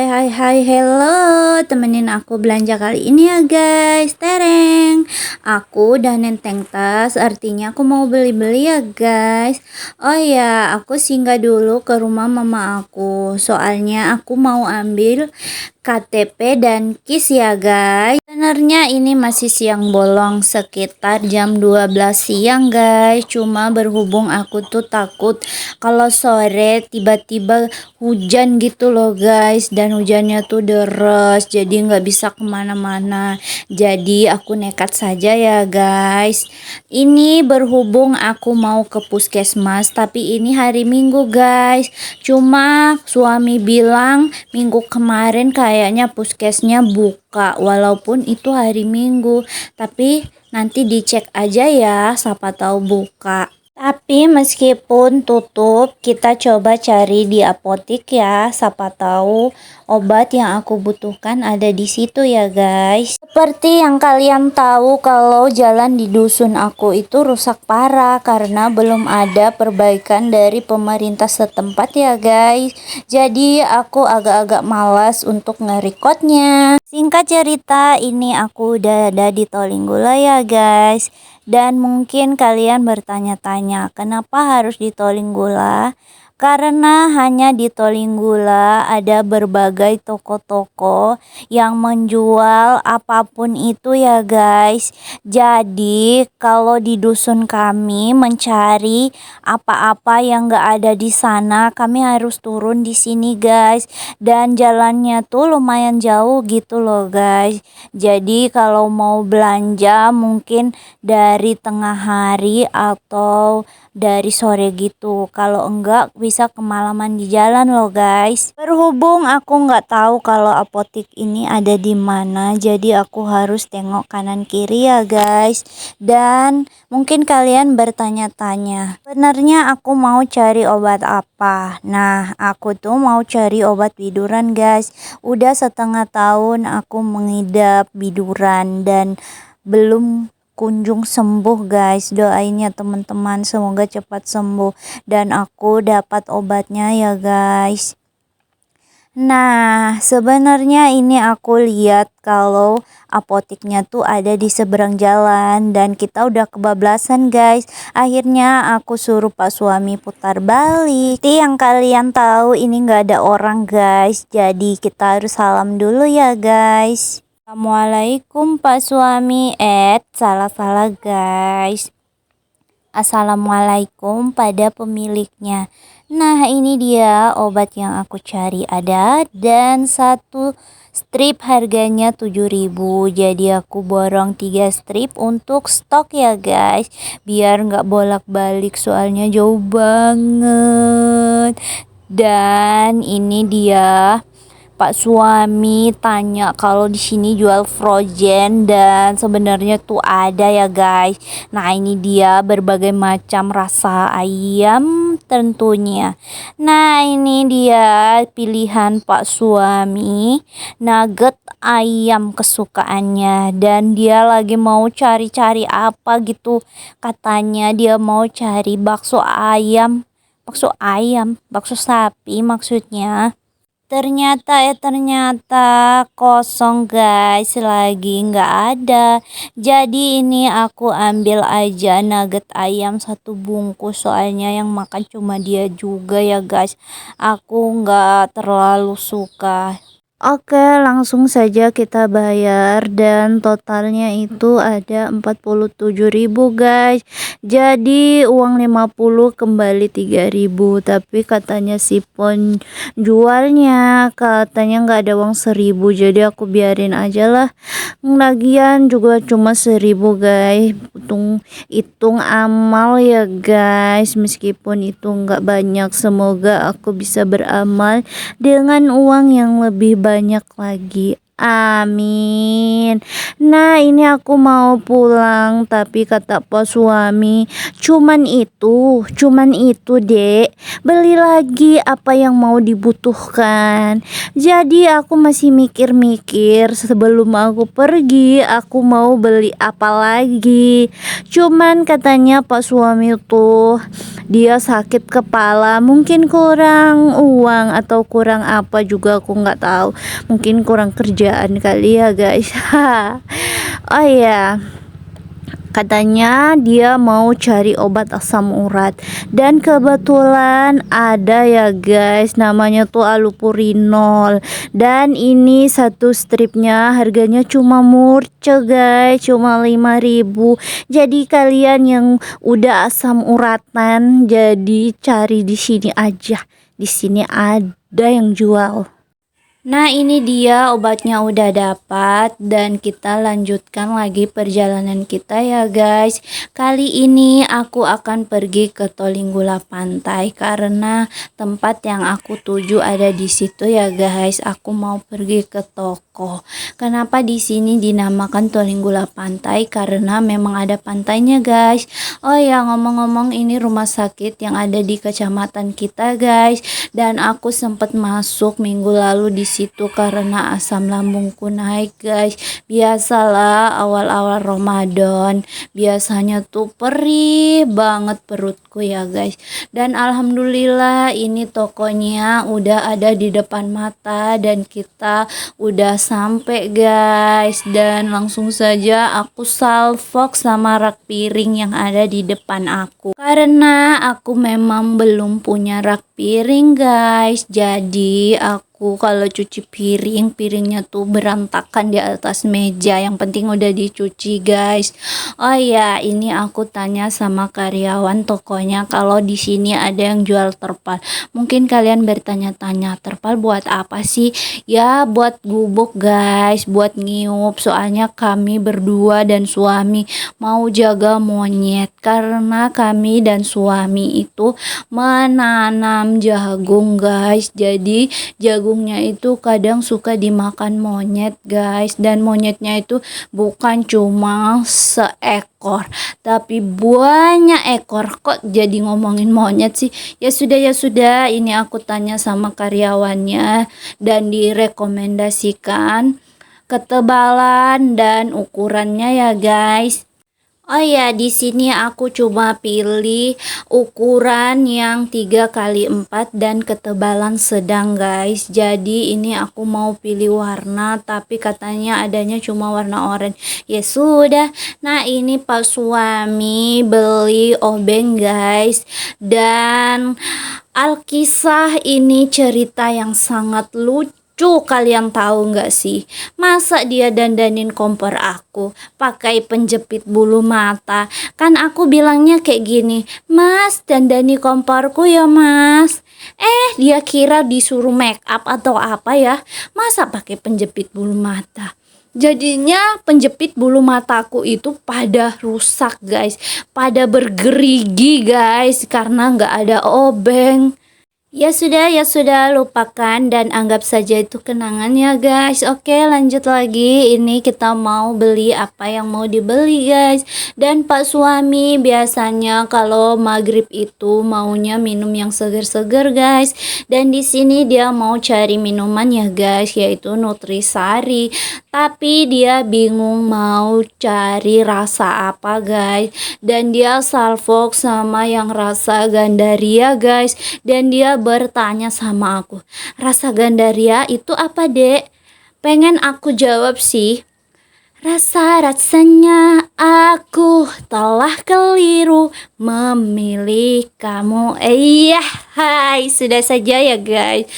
Hello, temenin aku belanja kali ini ya guys. Tereng, aku udah nenteng tas, artinya aku mau beli-beli ya guys. Oh ya, aku singgah dulu ke rumah mama aku, soalnya aku mau ambil KTP dan KIS ya guys. Sebenarnya ini masih siang bolong, sekitar jam 12 siang guys. Cuma berhubung aku tuh takut kalau sore tiba-tiba hujan gitu loh guys, dan hujannya tuh deras, jadi nggak bisa kemana-mana. Jadi aku nekat saja ya guys. Ini berhubung aku mau ke puskesmas, tapi ini hari Minggu guys. Cuma suami bilang minggu kemarin kayaknya puskesnya buka, walaupun itu hari Minggu, tapi nanti dicek aja ya, siapa tahu buka. Tapi meskipun tutup, kita coba cari di apotik ya, siapa tahu obat yang aku butuhkan ada di situ ya guys. Seperti yang kalian tahu, kalau jalan di dusun aku itu rusak parah karena belum ada perbaikan dari pemerintah setempat ya guys. Jadi aku agak-agak malas untuk nge-recordnya. Singkat cerita, ini aku udah ada di Tolinggula ya guys. Dan mungkin kalian bertanya-tanya, kenapa harus di Tolinggula? Karena hanya di Tolinggula ada berbagai toko-toko yang menjual apapun itu ya guys. Jadi kalau di dusun kami mencari apa-apa yang gak ada di sana, kami harus turun di sini guys. Dan jalannya tuh lumayan jauh gitu loh guys. Jadi kalau mau belanja mungkin dari tengah hari atau dari sore gitu. Kalau enggak bisa kemalaman di jalan loh guys. Berhubung aku nggak tahu kalau apotik ini ada di mana, jadi aku harus tengok kanan kiri ya guys. Dan mungkin kalian bertanya-tanya, sebenarnya aku mau cari obat apa? Nah, aku tuh mau cari obat biduran guys. Udah setengah tahun aku mengidap biduran dan belum kunjung sembuh guys. Doain ya teman-teman, semoga cepat sembuh dan aku dapat obatnya ya guys. Nah, sebenarnya ini aku lihat kalau apotiknya tuh ada di seberang jalan dan kita udah kebablasan guys. Akhirnya aku suruh pak suami putar balik. Seperti yang kalian tahu, ini nggak ada orang guys, jadi kita harus salam dulu ya guys. Assalamualaikum pak suami. Salah guys. Assalamualaikum pada pemiliknya. Nah, ini dia obat yang aku cari ada, dan satu strip harganya 7.000. Jadi aku borong 3 strip untuk stok ya guys, biar nggak bolak-balik soalnya jauh banget. Dan ini dia, Pak suami tanya kalau di sini jual frozen, dan sebenarnya tuh ada ya guys. Nah, ini dia berbagai macam rasa ayam tentunya. Nah, ini dia pilihan Pak suami, nugget ayam kesukaannya, dan dia lagi mau cari-cari apa gitu. Katanya dia mau cari bakso ayam, bakso sapi maksudnya. Ternyata kosong guys, lagi nggak ada. Jadi ini aku ambil aja nugget ayam 1 bungkus, soalnya yang makan cuma dia juga ya guys. Aku nggak terlalu suka. Oke, langsung saja kita bayar, dan totalnya itu ada 47.000 guys. Jadi uang 50 kembali 3.000, tapi katanya si penjualnya katanya nggak ada uang 1.000, jadi aku biarin aja lah. Lagian juga cuma 1.000 guys. Hitung amal ya guys, meskipun itu nggak banyak, semoga aku bisa beramal dengan uang yang lebih banyak lagi. Amin. Nah, ini aku mau pulang, tapi kata pak suami, cuman itu dek, beli lagi apa yang mau dibutuhkan. Jadi aku masih mikir-mikir sebelum aku pergi, aku mau beli apa lagi. Cuman katanya pak suami tuh dia sakit kepala, mungkin kurang uang atau kurang apa juga aku nggak tahu, mungkin kurang kerjaan kali ya guys. Oh ya, katanya dia mau cari obat asam urat dan kebetulan ada ya guys, namanya tuh allopurinol, dan ini satu stripnya harganya cuma murce guys, cuma 5.000. Jadi kalian yang udah asam uratan jadi cari di sini aja, di sini ada yang jual. Nah, ini dia obatnya udah dapat dan kita lanjutkan lagi perjalanan kita ya guys. Kali ini aku akan pergi ke Tolinggula Pantai karena tempat yang aku tuju ada di situ ya guys. Aku mau pergi ke toko. Kenapa di sini dinamakan Tolinggula Pantai? Karena memang ada pantainya guys. Oh ya, ngomong-ngomong, ini rumah sakit yang ada di kecamatan kita guys, dan aku sempat masuk minggu lalu di situ karena asam lambungku naik guys. Biasalah awal-awal Ramadan, biasanya tuh perih banget perutku ya guys. Dan alhamdulillah ini tokonya udah ada di depan mata dan kita udah sampai guys. Dan langsung saja aku salfok sama rak piring yang ada di depan aku, karena aku memang belum punya rak piring guys. Jadi aku kalau cuci piringnya tuh berantakan di atas meja, yang penting udah dicuci guys. Oh ya, ini aku tanya sama karyawan tokonya kalau di sini ada yang jual terpal. Mungkin kalian bertanya-tanya, terpal buat apa sih? Ya buat gubuk guys, buat ngiup, soalnya kami berdua dan suami mau jaga monyet karena kami dan suami itu menanam jagung guys. Jadi jagungnya itu kadang suka dimakan monyet guys, dan monyetnya itu bukan cuma seekor tapi banyak ekor. Kok jadi ngomongin monyet sih? Ya sudah, ini aku tanya sama karyawannya dan direkomendasikan ketebalan dan ukurannya ya guys. Oh ya, di sini aku cuma pilih ukuran yang 3x4 dan ketebalan sedang guys. Jadi ini aku mau pilih warna, tapi katanya adanya cuma warna oranye. Ya sudah. Nah, ini Pak suami beli obeng guys. Dan Alkisah ini cerita yang sangat lucu. Kalian tahu nggak sih, masa dia dandanin kompor aku pakai penjepit bulu mata? Kan aku bilangnya kayak gini, mas dandani komporku ya mas. Dia kira disuruh make up atau apa ya, masa pakai penjepit bulu mata. Jadinya penjepit bulu mataku itu pada rusak guys, pada bergerigi guys, karena nggak ada obeng. Ya sudah, lupakan dan anggap saja itu kenangan ya guys. Oke, lanjut lagi. Ini kita mau beli apa yang mau dibeli guys. Dan Pak suami biasanya kalau maghrib itu maunya minum yang seger-seger guys. Dan di sini dia mau cari minuman ya guys, yaitu Nutrisari. Tapi dia bingung mau cari rasa apa guys. Dan dia salfok sama yang rasa Gandaria guys. Dan dia bertanya sama aku, rasa Gandaria itu apa dek? Pengen aku jawab sih, rasanya aku telah keliru memilih kamu. Iya, hai, sudah saja ya guys.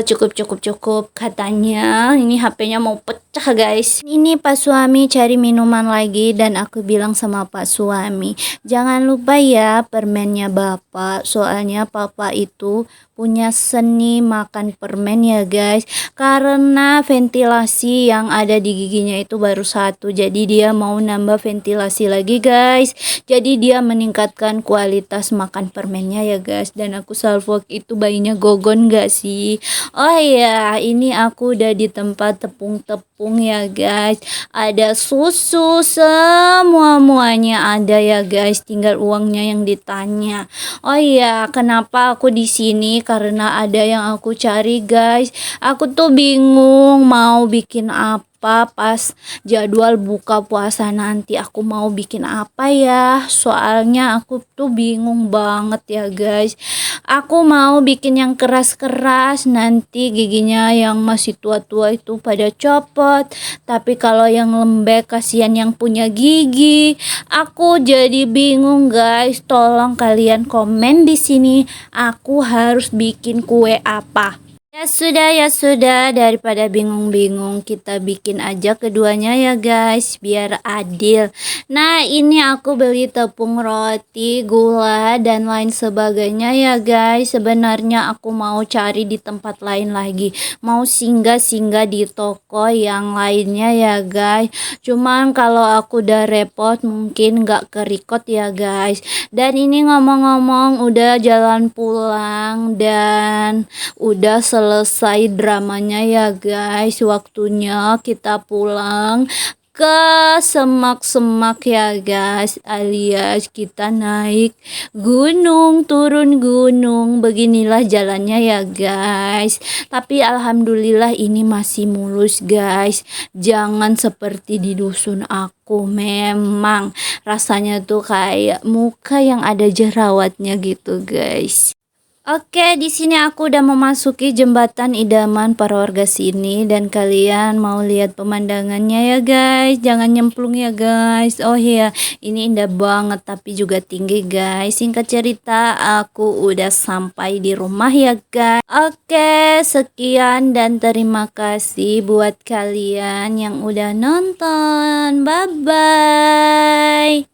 Cukup. Katanya ini HP-nya mau pecah guys. Ini Pak suami cari minuman lagi dan aku bilang sama Pak suami, jangan lupa ya permennya Bapak. Soalnya Papa itu punya seni makan permen ya guys, karena ventilasi yang ada di giginya itu baru satu, jadi dia mau nambah ventilasi lagi guys. Jadi dia meningkatkan kualitas makan permennya ya guys. Dan aku salfok itu bayinya gogon gak sih? Oh ya, ini aku udah di tempat tepung ya guys. Ada susu, semuanya ada ya guys, tinggal uangnya yang ditanya. Oh iya, kenapa aku di sini? Karena ada yang aku cari guys. Aku tuh bingung mau bikin apa. apa pas jadwal buka puasa nanti. Aku mau bikin apa ya? Soalnya aku tuh bingung banget ya guys. Aku mau bikin yang keras-keras, nanti giginya yang masih tua-tua itu pada copot. Tapi kalau yang lembek kasihan yang punya gigi. Aku jadi bingung guys. Tolong kalian komen di sini. Aku harus bikin kue apa? Ya sudah, daripada bingung-bingung kita bikin aja keduanya ya guys, biar adil. Nah, ini aku beli tepung roti, gula, dan lain sebagainya ya guys. Sebenarnya aku mau cari di tempat lain lagi, mau singgah-singgah di toko yang lainnya ya guys. Cuman kalau aku udah repot mungkin nggak kerikot ya guys. Dan ini ngomong-ngomong udah jalan pulang dan udah selesai dramanya ya guys, waktunya kita pulang ke semak-semak ya guys, alias kita naik gunung turun gunung. Beginilah jalannya ya guys, tapi alhamdulillah ini masih mulus guys, jangan seperti di dusun aku. Memang rasanya tuh kayak muka yang ada jerawatnya gitu guys. Oke, di sini aku udah memasuki jembatan idaman para warga sini dan kalian mau lihat pemandangannya ya guys. Jangan nyemplung ya guys. Oh iya, ini indah banget tapi juga tinggi guys. Singkat cerita, aku udah sampai di rumah ya guys. Oke, sekian dan terima kasih buat kalian yang udah nonton. Bye bye.